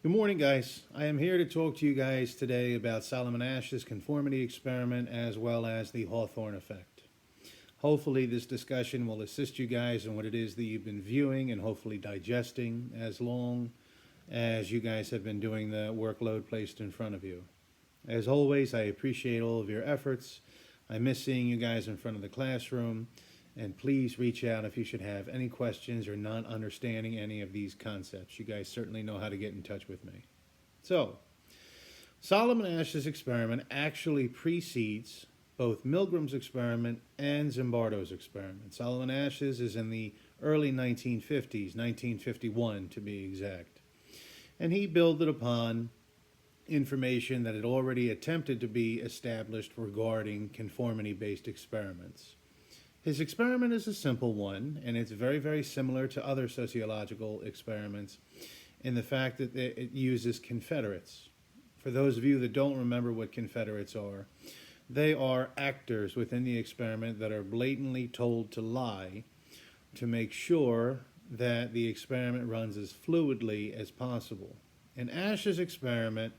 Good morning, guys. I am here to talk to you guys today about Solomon Asch's conformity experiment as well as the Hawthorne Effect. Hopefully, this discussion will assist you guys in what it is that you've been viewing and hopefully digesting as long as you guys have been doing the workload placed in front of you. As always, I appreciate all of your efforts. I miss seeing you guys in front of the classroom. And please reach out if you should have any questions or not understanding any of these concepts. You guys certainly know how to get in touch with me. So, Solomon Asch's experiment actually precedes both Milgram's experiment and Zimbardo's experiment. Solomon Asch's is in the early 1950s, 1951 to be exact. And he built upon information that had already attempted to be established regarding conformity-based experiments. His experiment is a simple one, and it's very, very similar to other sociological experiments in the fact that it uses confederates. For those of you that don't remember what confederates are, they are actors within the experiment that are blatantly told to lie to make sure that the experiment runs as fluidly as possible. In Asch's experiment,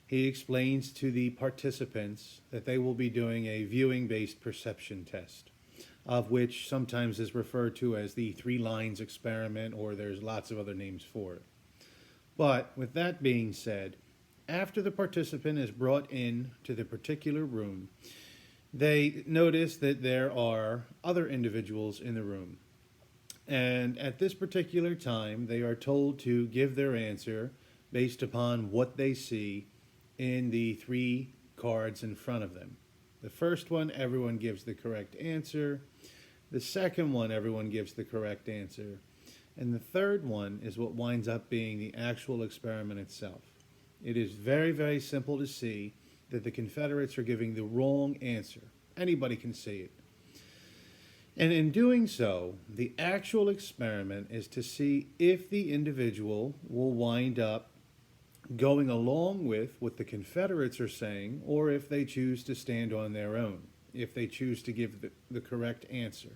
he explains to the participants that they will be doing a viewing-based perception test, of which sometimes is referred to as the 3 lines experiment, or there's lots of other names for it. But with that being said, after the participant is brought in to the particular room, they notice that there are other individuals in the room. And at this particular time, they are told to give their answer based upon what they see in the 3 cards in front of them. The first one, everyone gives the correct answer. The second one, everyone gives the correct answer. And the third one is what winds up being the actual experiment itself. It is very, very simple to see that the Confederates are giving the wrong answer. Anybody can see it. And in doing so, the actual experiment is to see if the individual will wind up going along with what the Confederates are saying, or if they choose to stand on their own, if they choose to give the correct answer.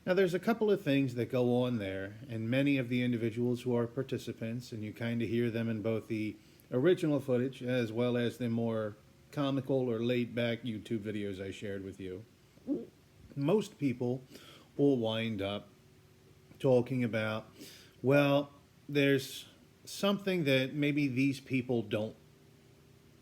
Now, there's a couple of things that go on there, and many of the individuals who are participants, and you kind of hear them in both the original footage as well as the more comical or laid-back YouTube videos I shared with you, most people will wind up talking about, well, there's something that maybe these people don't,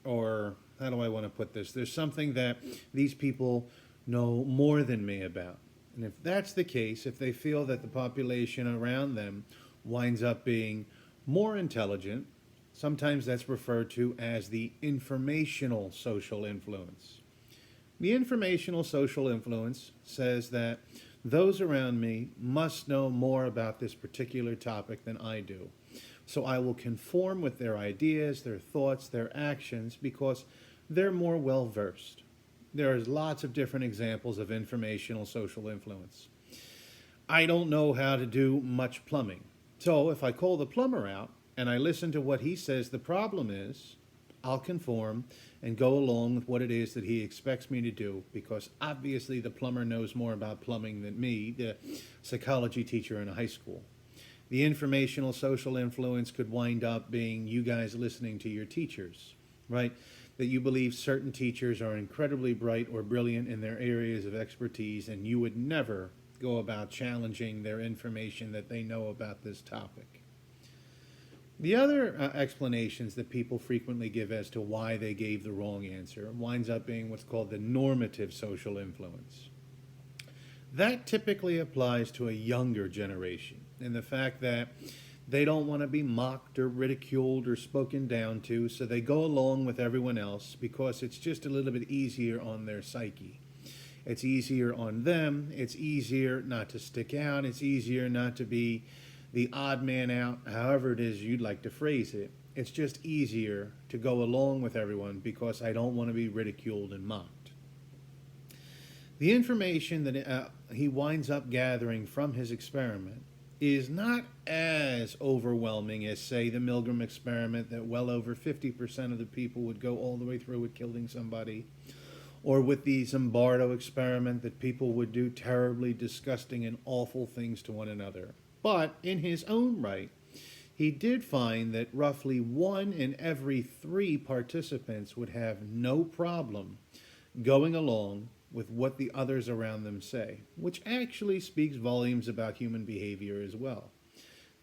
or how do I want to put this? There's something that these people know more than me about. And if that's the case, if they feel that the population around them winds up being more intelligent, sometimes that's referred to as the informational social influence. The informational social influence says that those around me must know more about this particular topic than I do. So I will conform with their ideas, their thoughts, their actions, because they're more well-versed. There's lots of different examples of informational social influence. I don't know how to do much plumbing. So if I call the plumber out and I listen to what he says the problem is, I'll conform and go along with what it is that he expects me to do, because obviously the plumber knows more about plumbing than me, the psychology teacher in a high school. The informational social influence could wind up being you guys listening to your teachers, right? That you believe certain teachers are incredibly bright or brilliant in their areas of expertise, and you would never go about challenging their information that they know about this topic. The other explanations that people frequently give as to why they gave the wrong answer winds up being what's called the normative social influence. That typically applies to a younger generation, in the fact that they don't want to be mocked or ridiculed or spoken down to, so they go along with everyone else because it's just a little bit easier on their psyche. It's easier on them, it's easier not to stick out, it's easier not to be the odd man out, however it is you'd like to phrase it. It's just easier to go along with everyone because I don't want to be ridiculed and mocked. The information that he winds up gathering from his experiment is not as overwhelming as, say, the Milgram experiment, that well over 50% of the people would go all the way through with killing somebody, or with the Zimbardo experiment, that people would do terribly disgusting and awful things to one another. But in his own right, He did find that roughly 1 in every 3 participants would have no problem going along with what the others around them say, which actually speaks volumes about human behavior as well.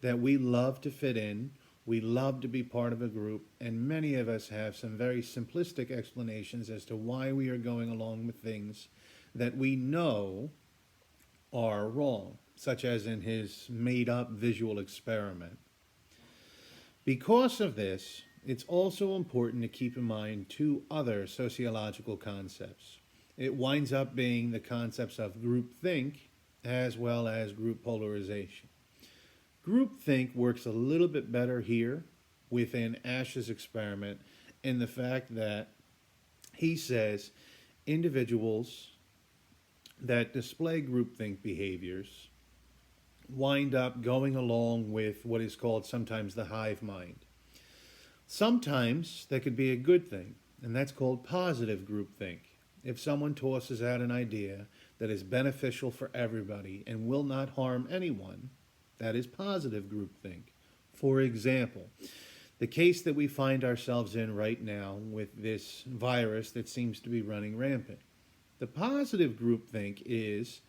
That we love to fit in, we love to be part of a group, and many of us have some very simplistic explanations as to why we are going along with things that we know are wrong, such as in his made up visual experiment. Because of this, it's also important to keep in mind 2 other sociological concepts. It winds up being the concepts of groupthink as well as group polarization. Groupthink works a little bit better here within Asch's experiment in the fact that he says individuals that display groupthink behaviors wind up going along with what is called sometimes the hive mind. Sometimes that could be a good thing, and that's called positive groupthink. If someone tosses out an idea that is beneficial for everybody and will not harm anyone, that is positive groupthink. For example, the case that we find ourselves in right now with this virus that seems to be running rampant. The positive groupthink is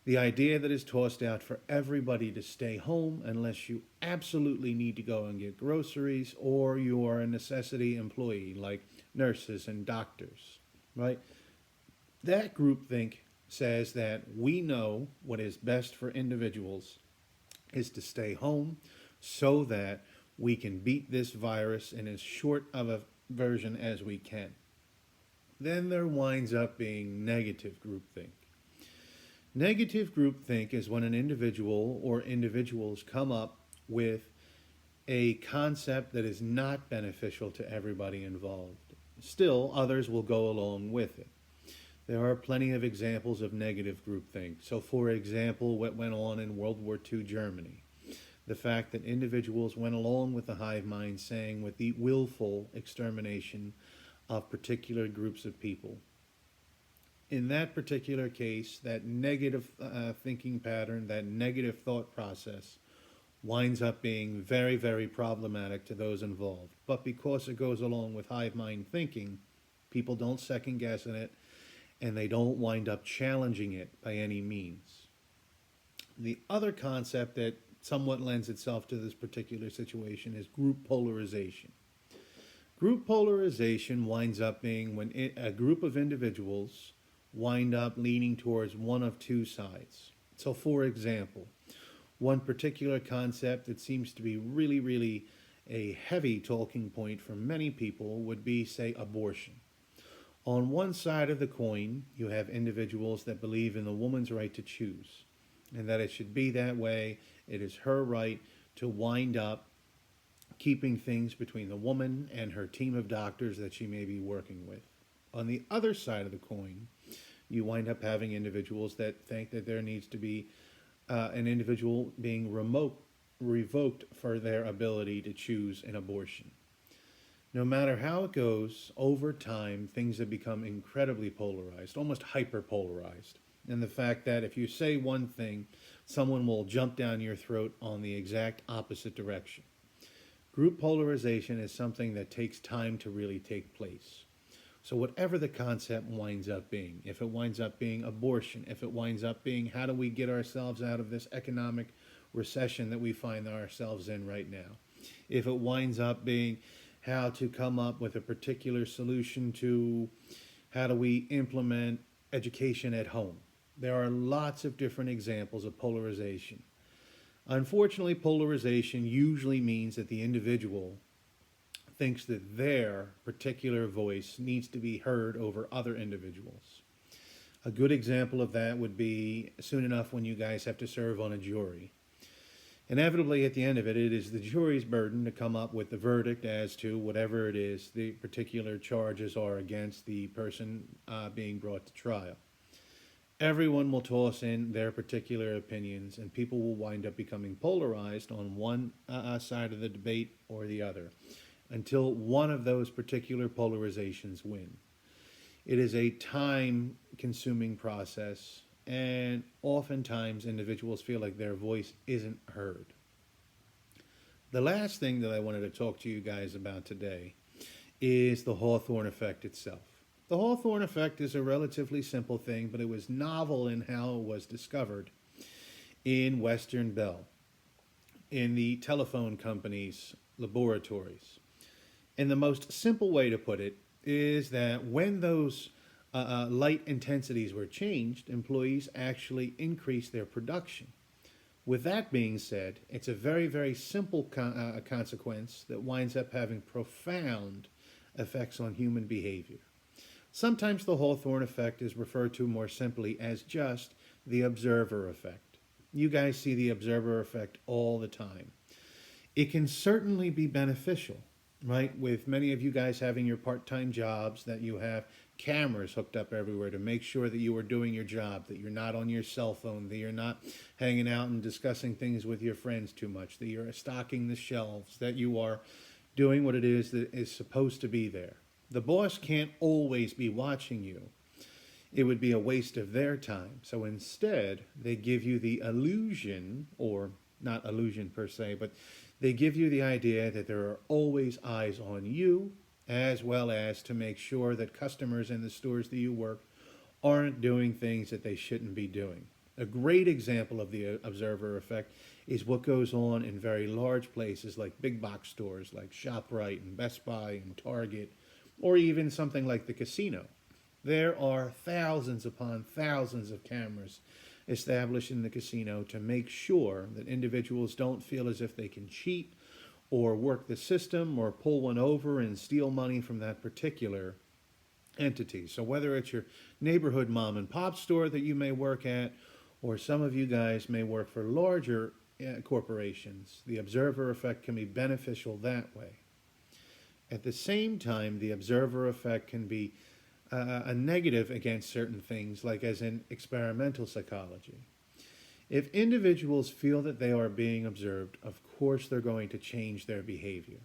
the idea that is tossed out for everybody to stay home unless you absolutely need to go and get groceries or you are a necessity employee like nurses and doctors, right? That groupthink says that we know what is best for individuals is to stay home so that we can beat this virus in as short of a version as we can. Then there winds up being negative groupthink. Negative groupthink is when an individual or individuals come up with a concept that is not beneficial to everybody involved. Still, others will go along with it. There are plenty of examples of negative groupthink. So, for example, what went on in World War II Germany. The fact that individuals went along with the hive mind saying with the willful extermination of particular groups of people. In that particular case, that negative thinking pattern, that negative thought process, winds up being very, very problematic to those involved. But because it goes along with hive mind thinking, people don't second guess in it, and they don't wind up challenging it by any means. The other concept that somewhat lends itself to this particular situation is group polarization. Group polarization winds up being when a group of individuals wind up leaning towards one of 2 sides. So, for example, one particular concept that seems to be really, really a heavy talking point for many people would be, say, abortion. On one side of the coin, you have individuals that believe in the woman's right to choose, and that it should be that way. It is her right to wind up keeping things between the woman and her team of doctors that she may be working with. On the other side of the coin, you wind up having individuals that think that there needs to be an individual being revoked for their ability to choose an abortion. No matter how it goes, over time, things have become incredibly polarized, almost hyper-polarized. And the fact that if you say one thing, someone will jump down your throat on the exact opposite direction. Group polarization is something that takes time to really take place. So whatever the concept winds up being, if it winds up being abortion, if it winds up being how do we get ourselves out of this economic recession that we find ourselves in right now, if it winds up being how to come up with a particular solution to how do we implement education at home. There are lots of different examples of polarization. Unfortunately, polarization usually means that the individual thinks that their particular voice needs to be heard over other individuals. A good example of that would be soon enough when you guys have to serve on a jury. Inevitably, at the end of it, it is the jury's burden to come up with the verdict as to whatever it is the particular charges are against the person being brought to trial. Everyone will toss in their particular opinions, and people will wind up becoming polarized on one side of the debate or the other, until one of those particular polarizations win. It is a time-consuming process, and oftentimes individuals feel like their voice isn't heard. The last thing that I wanted to talk to you guys about today is the Hawthorne Effect itself. The Hawthorne Effect is a relatively simple thing, but it was novel in how it was discovered in Western Bell, in the telephone company's laboratories. And the most simple way to put it is that when those light intensities were changed, employees actually increased their production. With that being said, it's a very, very simple consequence that winds up having profound effects on human behavior. Sometimes the Hawthorne effect is referred to more simply as just the observer effect. You guys see the observer effect all the time. It can certainly be beneficial, right? With many of you guys having your part-time jobs, that you have cameras hooked up everywhere to make sure that you are doing your job, that you're not on your cell phone, that you're not hanging out and discussing things with your friends too much, that you're stocking the shelves, that you are doing what it is that is supposed to be there. The boss can't always be watching you. It would be a waste of their time. So instead, they give you the illusion, or not illusion per se, but they give you the idea that there are always eyes on you, as well as to make sure that customers in the stores that you work aren't doing things that they shouldn't be doing. A great example of the observer effect is what goes on in very large places like big box stores like ShopRite and Best Buy and Target, or even something like the casino. There are thousands upon thousands of cameras established in the casino to make sure that individuals don't feel as if they can cheat or work the system or pull one over and steal money from that particular entity. So whether it's your neighborhood mom and pop store that you may work at, or some of you guys may work for larger corporations, the observer effect can be beneficial that way. At the same time, the observer effect can be a negative against certain things, like as in experimental psychology. If individuals feel that they are being observed, of course they're going to change their behavior.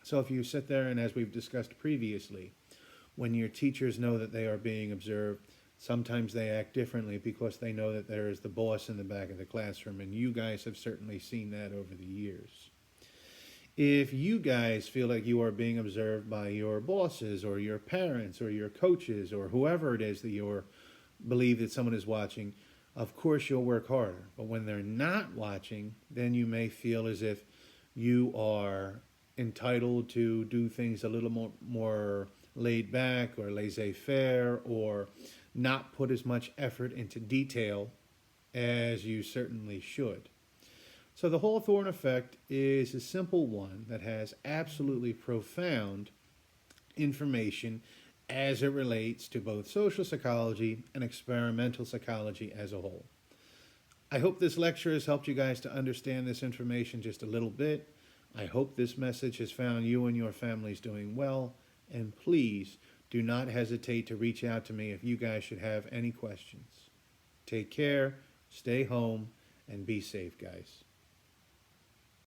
So if you sit there and, as we've discussed previously, when your teachers know that they are being observed, sometimes they act differently because they know that there is the boss in the back of the classroom, and you guys have certainly seen that over the years. If you guys feel like you are being observed by your bosses or your parents or your coaches or whoever it is that you believe that someone is watching, of course you'll work harder. But when they're not watching, then you may feel as if you are entitled to do things a little more laid back or laissez-faire, or not put as much effort into detail as you certainly should. So the Hawthorne effect is a simple one that has absolutely profound information as it relates to both social psychology and experimental psychology as a whole. I hope this lecture has helped you guys to understand this information just a little bit. I hope this message has found you and your families doing well, and please do not hesitate to reach out to me if you guys should have any questions. Take care, stay home, and be safe, guys.